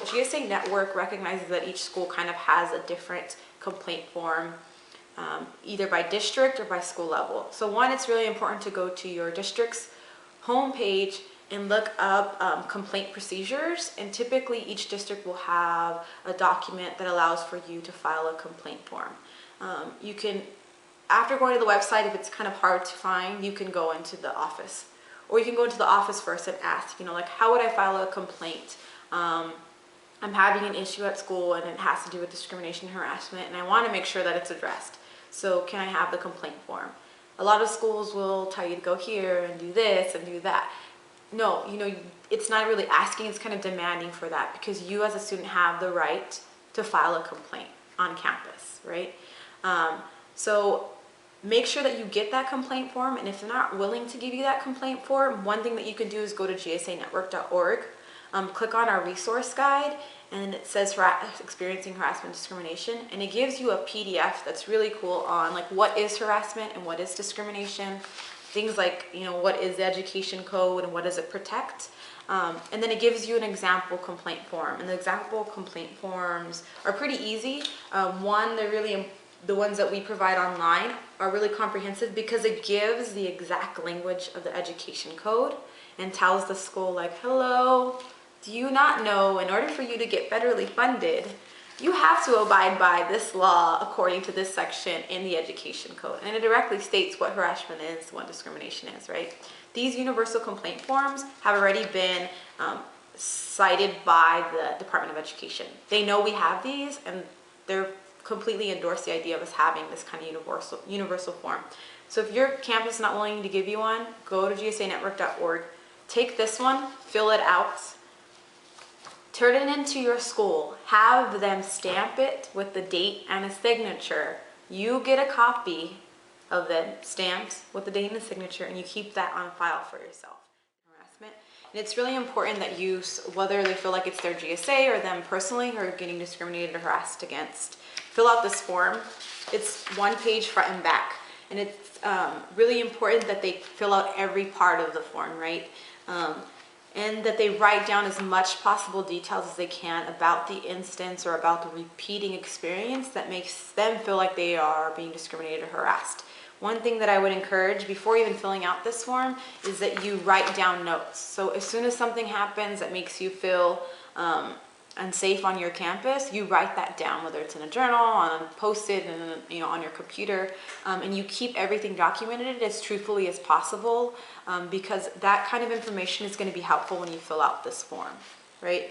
GSA Network recognizes that each school kind of has a different complaint form, either by district or by school level. So one, it's really important to go to your district's homepage and look up complaint procedures, and typically each district will have a document that allows for you to file a complaint form. You can, after going to the website, if it's kind of hard to find, you can go into the office, or you can go into the office first and ask, like, how would I file a complaint? I'm having an issue at school and it has to do with discrimination and harassment, and I want to make sure that it's addressed. So can I have the complaint form? A lot of schools will tell you to go here and do this and do that. No, it's not really asking, it's kind of demanding for that, because you as a student have the right to file a complaint on campus, right? So make sure that you get that complaint form, and if they're not willing to give you that complaint form, one thing that you can do is go to gsanetwork.org, click on our resource guide, and it says experiencing harassment and discrimination, and it gives you a PDF that's really cool on like what is harassment and what is discrimination, things like what is the education code and what does it protect, and then it gives you an example complaint form, and the example complaint forms are pretty easy. The ones that we provide online are really comprehensive because it gives the exact language of the education code and tells the school, like, hello, do you not know in order for you to get federally funded, you have to abide by this law according to this section in the education code. And it directly states what harassment is, what discrimination is, right? These universal complaint forms have already been cited by the Department of Education. They know we have these, and they're completely endorse the idea of us having this kind of universal form. So if your campus is not willing to give you one, go to gsanetwork.org, take this one, fill it out, turn it into your school, have them stamp it with the date and a signature. You get a copy of them stamped with the date and the signature, and you keep that on file for yourself. Harassment. And it's really important that you, whether they feel like it's their GSA or them personally who are getting discriminated or harassed against, fill out this form. It's one page front and back, and it's really important that they fill out every part of the form, right? And that they write down as much possible details as they can about the instance or about the repeating experience that makes them feel like they are being discriminated or harassed. One thing that I would encourage before even filling out this form is that you write down notes. So as soon as something happens that makes you feel unsafe on your campus, you write that down, whether it's in a journal, on a post-it, and on your computer, and you keep everything documented as truthfully as possible, because that kind of information is going to be helpful when you fill out this form, right?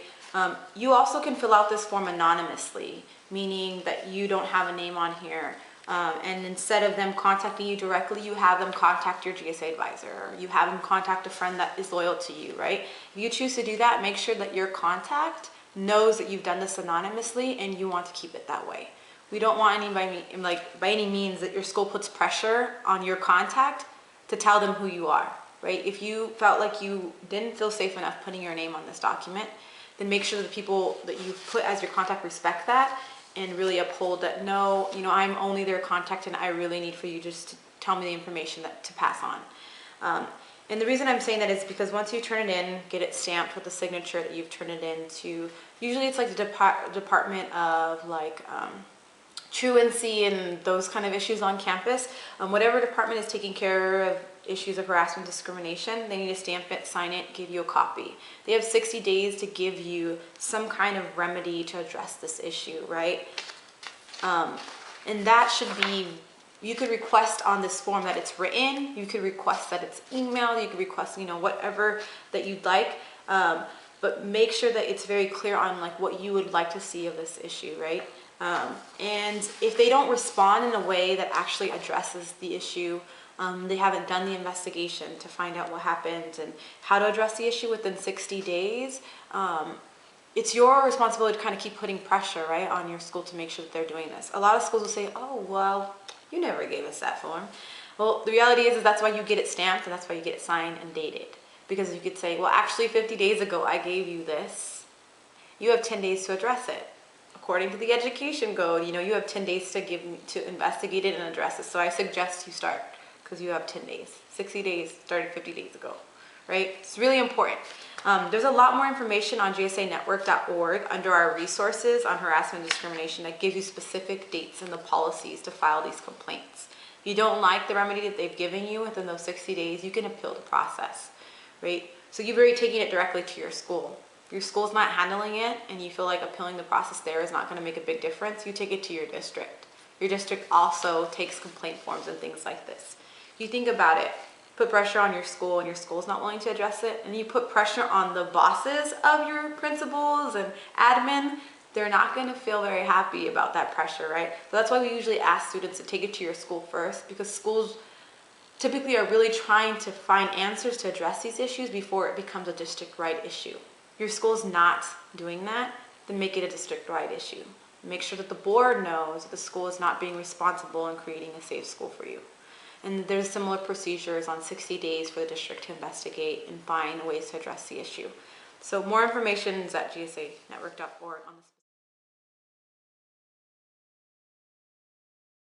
You also can fill out this form anonymously, meaning that you don't have a name on here, and instead of them contacting you directly, you have them contact your GSA advisor, or you have them contact a friend that is loyal to you, right? If you choose to do that, make sure that your contact knows that you've done this anonymously and you want to keep it that way. We don't want by any means that your school puts pressure on your contact to tell them who you are, right? If you felt like you didn't feel safe enough putting your name on this document, then make sure that the people that you put as your contact respect that and really uphold that, no, I'm only their contact and I really need for you just to tell me the information to pass on. And the reason I'm saying that is because once you turn it in, get it stamped with the signature that you've turned it in to, usually it's like the Department of truancy and those kind of issues on campus. Whatever department is taking care of issues of harassment, discrimination, they need to stamp it, sign it, give you a copy. They have 60 days to give you some kind of remedy to address this issue, right? And that should be, you could request on this form that it's written, you could request that it's emailed, you could request, whatever that you'd like, but make sure that it's very clear on what you would like to see of this issue, right? And if they don't respond in a way that actually addresses the issue, they haven't done the investigation to find out what happened and how to address the issue within 60 days, it's your responsibility to kind of keep putting pressure, right, on your school to make sure that they're doing this. A lot of schools will say, oh, well, you never gave us that form. Well, the reality is that's why you get it stamped and that's why you get it signed and dated. Because you could say, well, actually 50 days ago I gave you this. You have 10 days to address it. According to the education code, you have 10 days to investigate it and address it. So I suggest you start because you have 10 days. 60 days started 50 days ago, right? It's really important. There's a lot more information on gsanetwork.org under our resources on harassment and discrimination that gives you specific dates and the policies to file these complaints. If you don't like the remedy that they've given you within those 60 days, you can appeal the process, right? So you've already taken it directly to your school. If your school's not handling it and you feel like appealing the process there is not going to make a big difference, you take it to your district. Your district also takes complaint forms and things like this. You think about it, put pressure on your school and your school's not willing to address it, and you put pressure on the bosses of your principals and admin, they're not going to feel very happy about that pressure, right? So that's why we usually ask students to take it to your school first, because schools typically are really trying to find answers to address these issues before it becomes a district-wide issue. If your school's not doing that, then make it a district-wide issue. Make sure that the board knows that the school is not being responsible in creating a safe school for you. And there's similar procedures on 60 days for the district to investigate and find ways to address the issue. So more information is at gsanetwork.org on this.